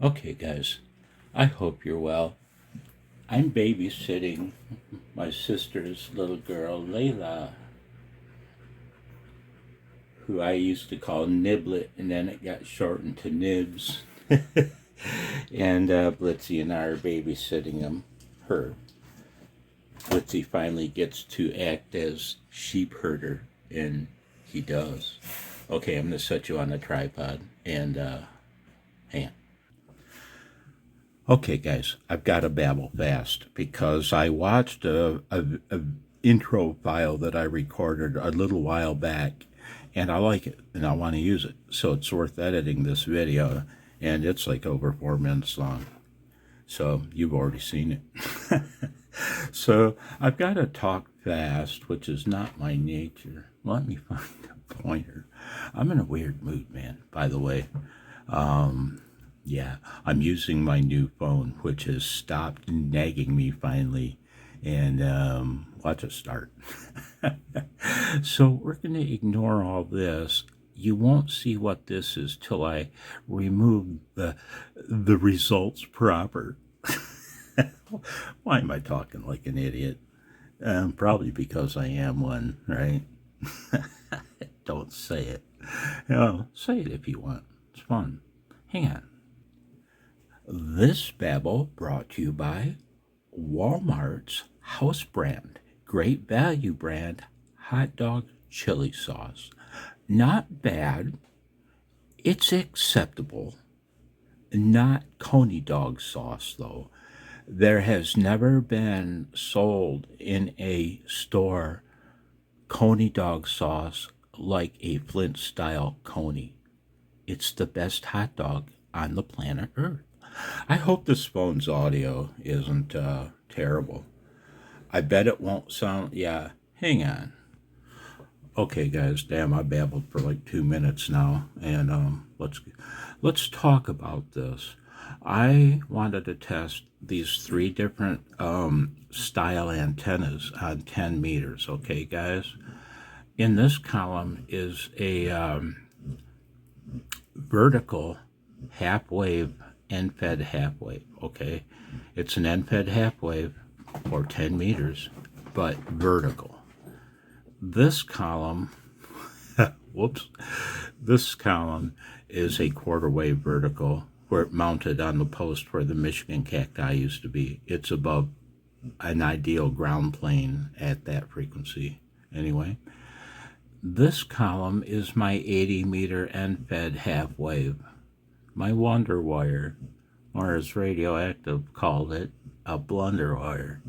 Okay, guys, I hope you're well. I'm babysitting my sister's little girl, Layla, who I used to call Niblet, and then it got shortened to Nibs. And Blitzy and I are babysitting her. Blitzy finally gets to act as sheep herder, and he does. Okay, I'm going to set you on the tripod, and hang on. Okay, guys, I've got to babble fast because I watched a intro file that I recorded a little while back, and I like it, and I want to use it. So it's worth editing this video, and it's like over 4 minutes long. So you've already seen it. So I've got to talk fast, which is not my nature. Let me find a pointer. I'm in a weird mood, man, by the way. Yeah, I'm using my new phone, which has stopped nagging me finally. And watch it start. So we're going to ignore all this. You won't see what this is till I remove the results proper. Why am I talking like an idiot? Probably because I am one, right? Don't say it. Say it if you want. It's fun. Hang on. This babble brought to you by Walmart's house brand, great value brand, hot dog chili sauce. Not bad. It's acceptable. Not coney dog sauce, though. There has never been sold in a store coney dog sauce like a Flint style coney. It's the best hot dog on the planet Earth. I hope this phone's audio isn't terrible. I bet it won't sound. Yeah, hang on. Okay, guys, damn, I babbled for like 2 minutes now, and let's talk about this. I wanted to test these three different style antennas on 10 meters. Okay, guys. In this column is a vertical half wave, end-fed half wave. Okay, it's an end-fed half wave for 10 meters, but vertical. This column, whoops, this column is a quarter wave vertical where it mounted on the post where the Michigan cacti used to be. It's above an ideal ground plane at that frequency. Anyway, this column is my 80-meter end-fed half wave, my wonder wire, or as Radioactive called it, a blunder wire.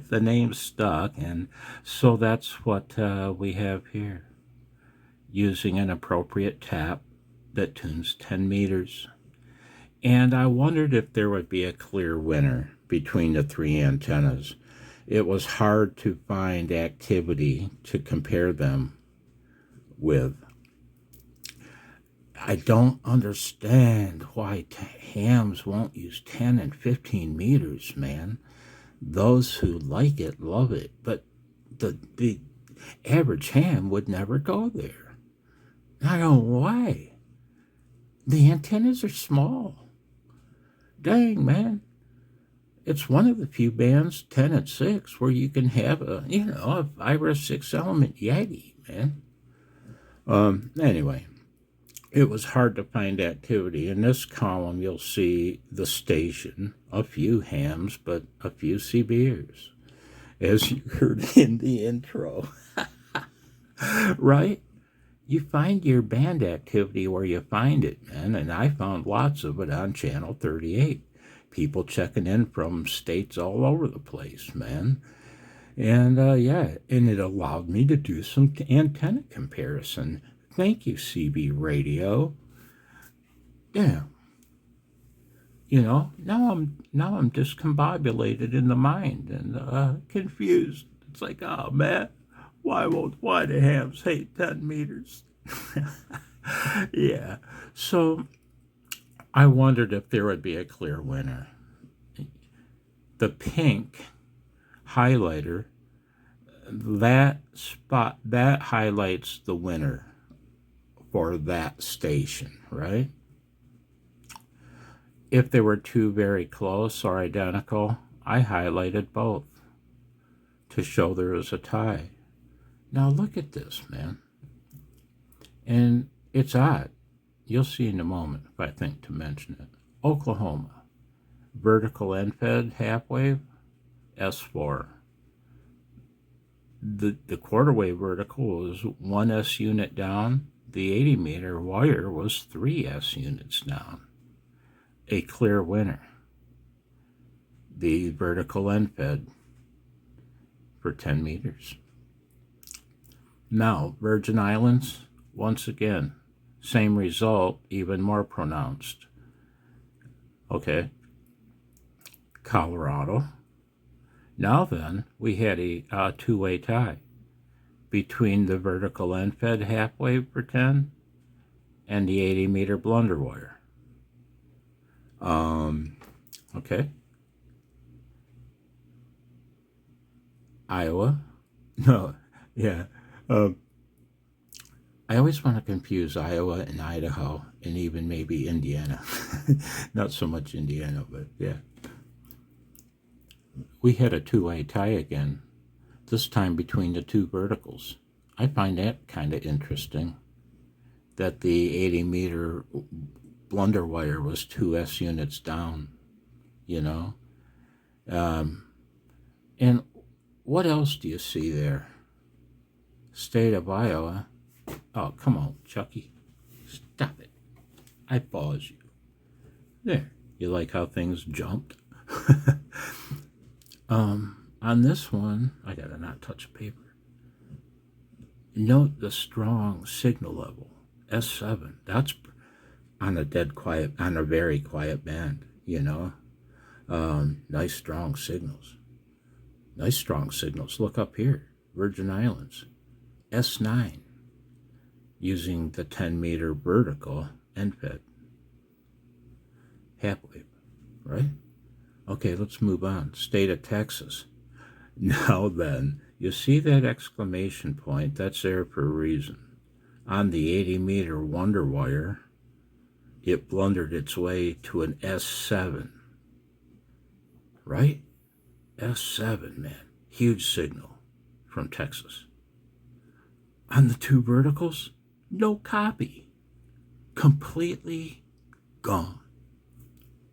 The name stuck, and so that's what we have here, using an appropriate tap that tunes 10 meters. And I wondered if there would be a clear winner between the three antennas. It was hard to find activity to compare them with. I don't understand why hams won't use 10 and 15 meters, man. Those who like it love it, but the average ham would never go there. I don't know why. The antennas are small. Dang, man. It's one of the few bands, 10 and 6, where you can have a 5 or 6 element Yagi, man. Anyway, it was hard to find activity. In this column, you'll see the station, a few hams, but a few CBers, as you heard in the intro. Right? You find your band activity where you find it, man, and I found lots of it on Channel 38. People checking in from states all over the place, man. And and it allowed me to do some antenna comparison. Thank you, CB Radio. Yeah. Now I'm discombobulated in the mind and confused. It's like, oh man, why the hams hate 10 meters? Yeah. So I wondered if there would be a clear winner. The pink highlighter, that spot, that highlights the winner for that station, right? If they were two very close or identical, I highlighted both to show there was a tie. Now look at this, man. And it's odd. You'll see in a moment if I think to mention it. Oklahoma, vertical end fed half wave, S4. The quarter wave vertical was 1 S unit down. The 80 meter wire was 3 S units down. A clear winner. The vertical end fed for 10 meters. Now, Virgin Islands, once again, same result, even more pronounced. Okay. Colorado. Now then, we had a two-way tie between the vertical end fed half wave for 10 and the 80 meter blunder wire. Okay. Iowa. No, yeah. I always want to confuse Iowa and Idaho and even maybe Indiana. Not so much Indiana, but yeah. We had a two-way tie again, this time between the two verticals. I find that kind of interesting, that the 80 meter blunder wire was 2 S units down, you know. And what else do you see there? State of Iowa. Oh, come on, Chucky. Stop it. I pause you. There. You like how things jumped? On this one, I gotta not touch paper. Note the strong signal level. S7. That's on a dead quiet, on a very quiet band, you know. Nice strong signals. Nice strong signals. Look up here. Virgin Islands. S9. Using the 10 meter vertical end fed. Half wave, right? Okay, let's move on. State of Texas. Now then, you see that exclamation point? That's there for a reason. On the 80 meter wonder wire, it blundered its way to an S7. Right? S7, man. Huge signal from Texas. On the two verticals, no copy. Completely gone.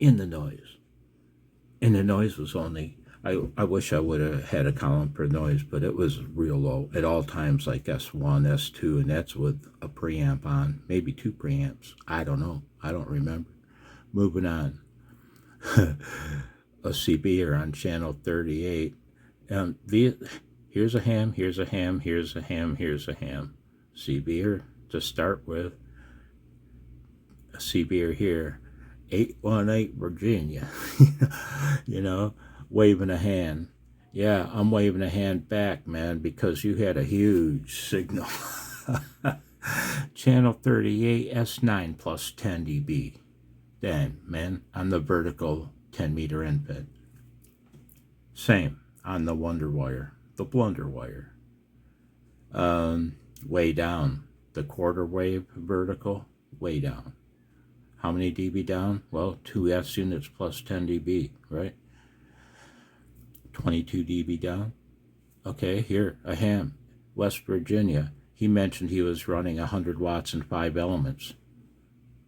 In the noise. And the noise was only, I wish I would have had a column for noise, but it was real low. At all times, like S1, S2, and that's with a preamp on. Maybe 2 preamps. I don't know. I don't remember. Moving on. A CBer on channel 38. Here's a ham, here's a ham, here's a ham, here's a ham. CBer to start with. A CBer here. 818 Virginia. You know, waving a hand. Yeah, I'm waving a hand back, man, because you had a huge signal. Channel 38 S9 plus 10 dB. Damn, man, on the vertical 10 meter end fed. Same on the wonder wire, the blunder wire. Way down. The quarter wave vertical, way down. How many dB down? Well, 2 S units plus 10 dB, right? 22 dB down. Okay, here, a ham. West Virginia. He mentioned he was running 100 watts and 5 elements.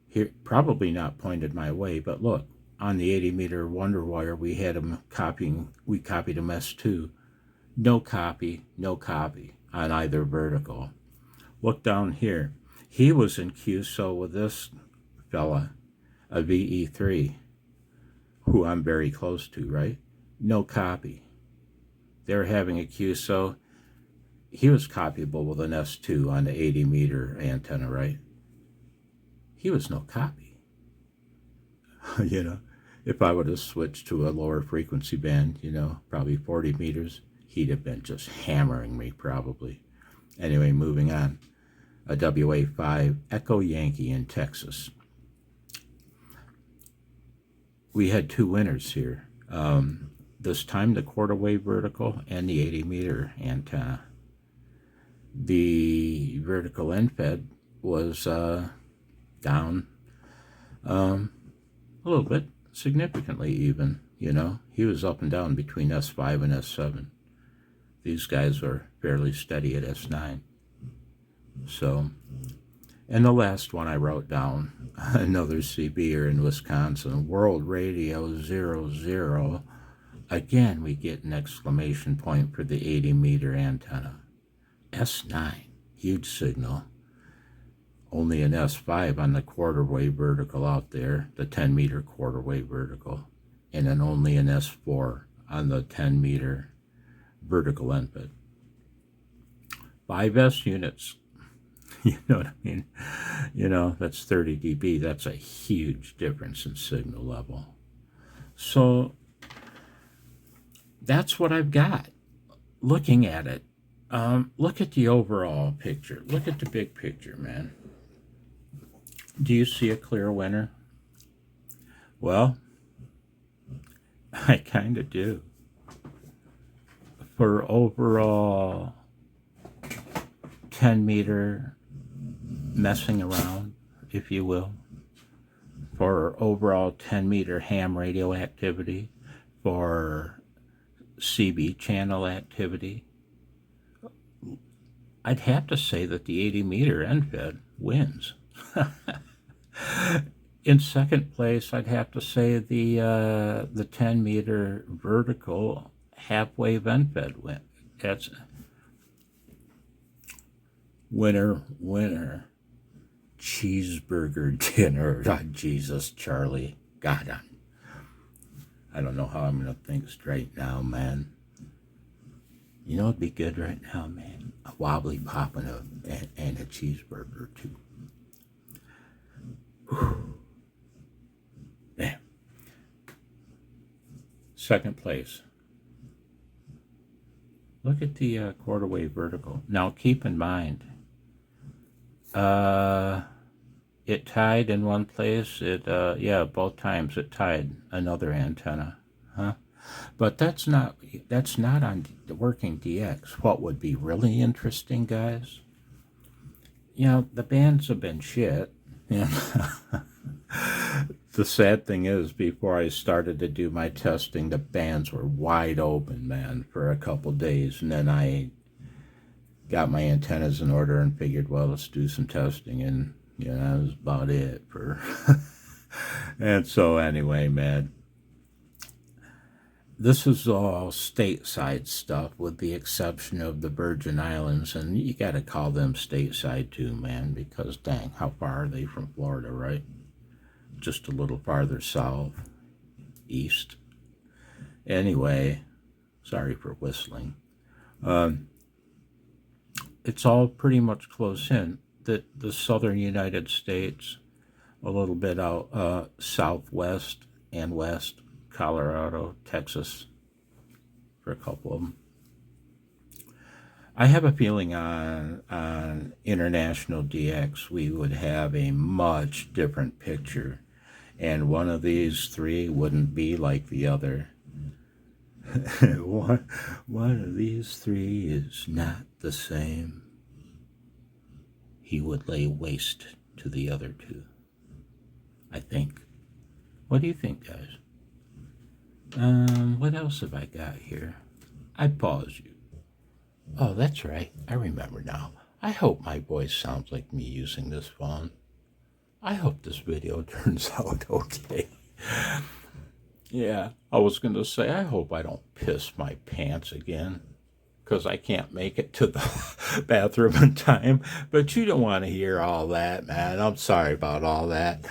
Here, probably not pointed my way, but look, on the 80 meter wonder wire, we had him copying, we copied him S2. No copy on either vertical. Look down here. He was in QSO with this fella, a VE3, who I'm very close to, right? No copy. They're having a QSO. He was copyable with an S2 on the 80 meter antenna, right? He was no copy. You know, if I would have switched to a lower frequency band, you know, probably 40 meters, he'd have been just hammering me probably. Anyway, moving on. A WA5 Echo Yankee in Texas. We had 2 winners here. This time the quarter wave vertical and the 80 meter antenna. The vertical end fed was down. A little bit, significantly even, you know. He was up and down between S5 and S7. These guys are fairly steady at S9. So, and the last one I wrote down, another CBer in Wisconsin, World Radio 00. Again, we get an exclamation point for the 80-meter antenna. S9, huge signal. Only an S5 on the quarter wave vertical out there, the 10-meter quarter wave vertical, and then only an S4 on the 10-meter vertical end-bit. 5S units, you know what I mean? You know, that's 30 dB. That's a huge difference in signal level. So that's what I've got. Looking at it, look at the overall picture. Look at the big picture, man. Do you see a clear winner? Well, I kind of do. For overall 10-meter messing around, if you will, for overall 10-meter ham radio activity, for CB channel activity, I'd have to say that the 80-meter end-fed wins. In second place, I'd have to say the 10-meter vertical half-wave end-fed win. That's winner, winner, cheeseburger dinner. Oh, Jesus, Charlie. God, I don't know how I'm going to think straight now, man. You know what'd be good right now, man? A wobbly pop and a cheeseburger, too. Yeah. Second place. Look at the quarter wave vertical. Now keep in mind, it tied in one place. Yeah, both times it tied another antenna, huh? But that's not on the working DX. What would be really interesting, guys? You know, the bands have been shit. Yeah. The sad thing is, before I started to do my testing, the bands were wide open, man, for a couple days. And then I got my antennas in order and figured, well, let's do some testing. And, you know, that was about it for... And so anyway, man, this is all stateside stuff with the exception of the Virgin Islands. And you got to call them stateside too, man, because dang, how far are they from Florida, right? Just a little farther south, east. Anyway, sorry for whistling. It's all pretty much close in. The southern United States, a little bit out southwest and west, Colorado, Texas, for a couple of them. I have a feeling on international DX we would have a much different picture, and one of these three wouldn't be like the other. One of these three is not the same. He would lay waste to the other two, I think. What do you think, guys? What else have I got here? I pause you. Oh, that's right. I remember now. I hope my voice sounds like me using this phone. I hope this video turns out okay. Yeah, I was going to say, I hope I don't piss my pants again, because I can't make it to the bathroom in time. But you don't want to hear all that, man. I'm sorry about all that.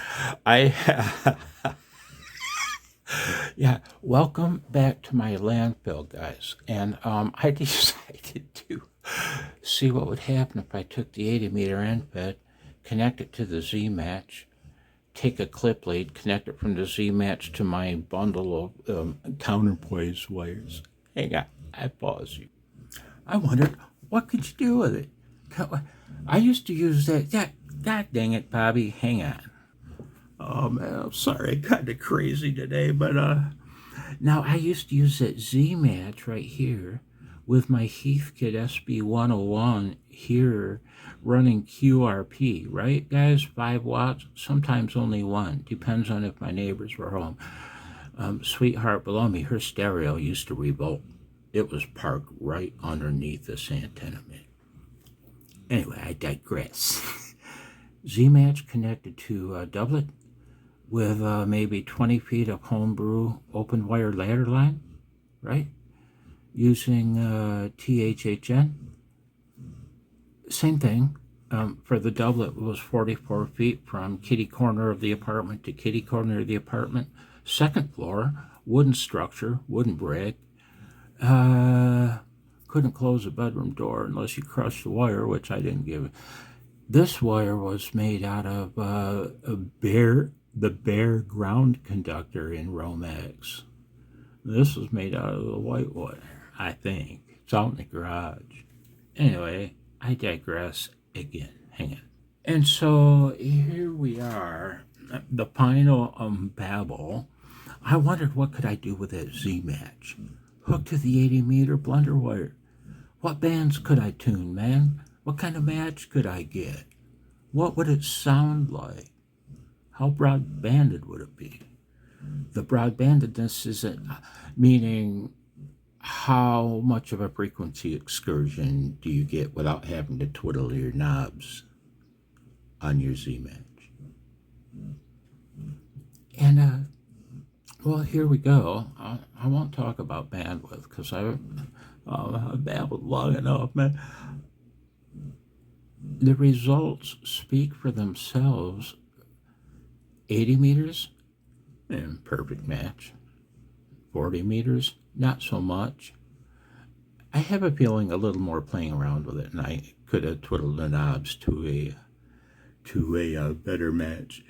Yeah, welcome back to my landfill, guys. And I decided to see what would happen if I took the 80-meter end-fed, connect it to the Z-match, take a clip lead, connect it from the Z-match to my bundle of counterpoise wires. Hang on, I pause you. I wondered, what could you do with it? I used to use that. God dang it, Bobby, hang on. Oh, man, I'm sorry, I'm kind of crazy today, but now I used to use that Z-match right here with my Heathkit SB101 here running QRP, right guys? 5 watts, sometimes only 1, depends on if my neighbors were home. Sweetheart below me, her stereo used to revolt. It was parked right underneath this antenna, man. Anyway, I digress. Z-Match connected to a doublet with maybe 20 feet of homebrew open wire ladder line, right? Using THHN. Same thing. For the doublet, it was 44 feet from kitty corner of the apartment to kitty corner of the apartment. Second floor, wooden structure, wooden brick. Couldn't close the bedroom door unless you crushed the wire, which I didn't give it. This wire was made out of the bare ground conductor in Romex. This was made out of the white wire, I think. It's out in the garage. Anyway, I digress again. Hang on. And so here we are, the final babble. I wondered what could I do with that Z-Match. Hooked to the 80-meter blender wire. What bands could I tune, man? What kind of match could I get? What would it sound like? How broad-banded would it be? The broad-bandedness isn't meaning how much of a frequency excursion do you get without having to twiddle your knobs on your Z-Match. And, well, here we go. I won't talk about bandwidth because I've babbled long enough, man. The results speak for themselves. 80 meters, and perfect match. 40 meters, not so much. I have a feeling a little more playing around with it, and I could have twiddled the knobs to a better match.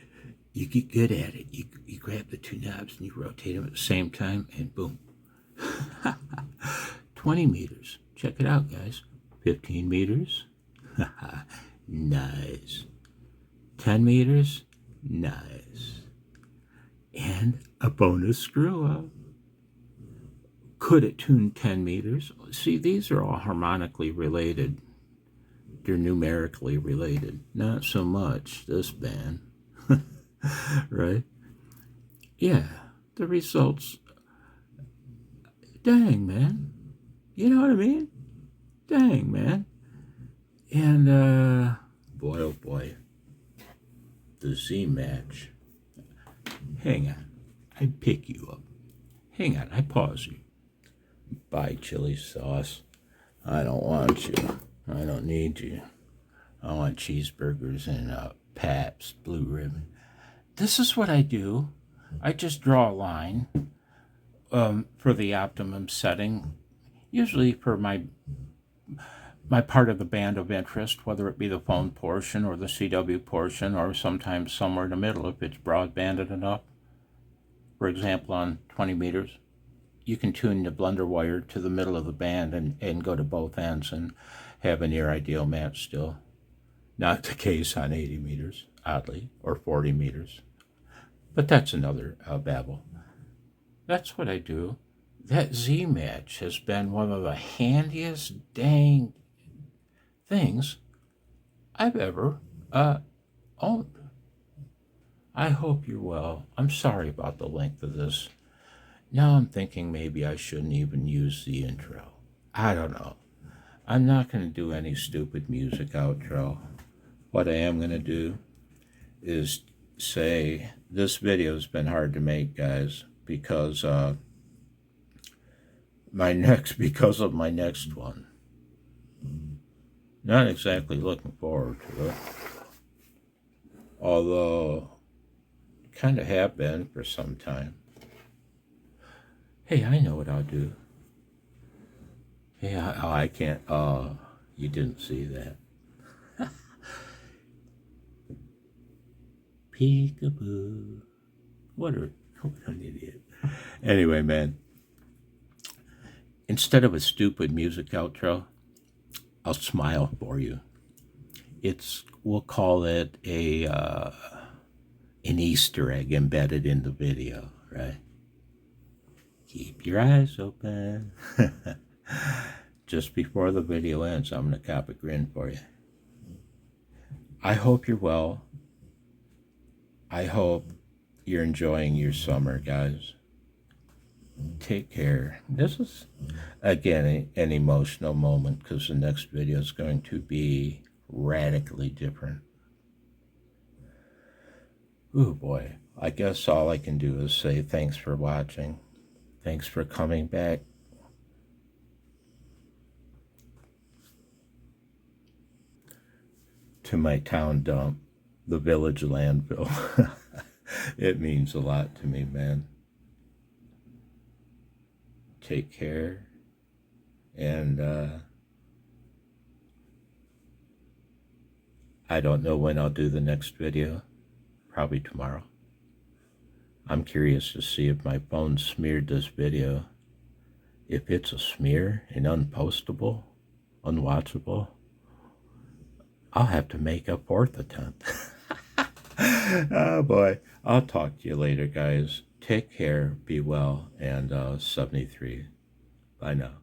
You get good at it. You grab the 2 knobs and you rotate them at the same time, and boom. 20 meters. Check it out, guys. 15 meters. Nice. 10 meters. Nice. And a bonus screw up. Could it tune 10 meters? See, these are all harmonically related. They're numerically related. Not so much this band. Right? Yeah, the results. Dang, man. You know what I mean? Dang, man. And, boy, oh boy. The Z-Match. Hang on. I pick you up. Hang on, I pause you. Bye, chili sauce. I don't want you. I don't need you. I want cheeseburgers and Pabst Blue Ribbon. This is what I do. I just draw a line for the optimum setting, usually for my part of the band of interest, whether it be the phone portion or the CW portion, or sometimes somewhere in the middle if it's broadbanded enough. For example, on 20 meters, you can tune the blender wire to the middle of the band and go to both ends and have a near ideal match still. Not the case on 80 meters, oddly, or 40 meters. But that's another babble. That's what I do. That Z-Match has been one of the handiest dang things I've ever owned. I hope you're well. I'm sorry about the length of this. Now I'm thinking maybe I shouldn't even use the intro. I don't know. I'm not going to do any stupid music outro. What I am going to do is say this video's been hard to make, guys, because because of my next one. Not exactly looking forward to it. Although, kind of have been for some time. Hey, I know what I'll do. Hey, I can't. You didn't see that. Peekaboo. What an idiot. Anyway, man. Instead of a stupid music outro, I'll smile for you. We'll call it an Easter egg embedded in the video, right? Keep your eyes open. just before the video ends, I'm going to cop a grin for you. I hope you're well. I hope you're enjoying your summer, guys. Take care. This is, again, an emotional moment because the next video is going to be radically different. Ooh, boy. I guess all I can do is say thanks for watching. Thanks for coming back. To my town dump, the village landfill. It means a lot to me, man. Take care. And I don't know when I'll do the next video. Probably tomorrow. I'm curious to see if my phone smeared this video. If it's a smear and unpostable, unwatchable, I'll have to make a fourth attempt. Oh boy. I'll talk to you later, guys. Take care, be well, and 73. Bye now.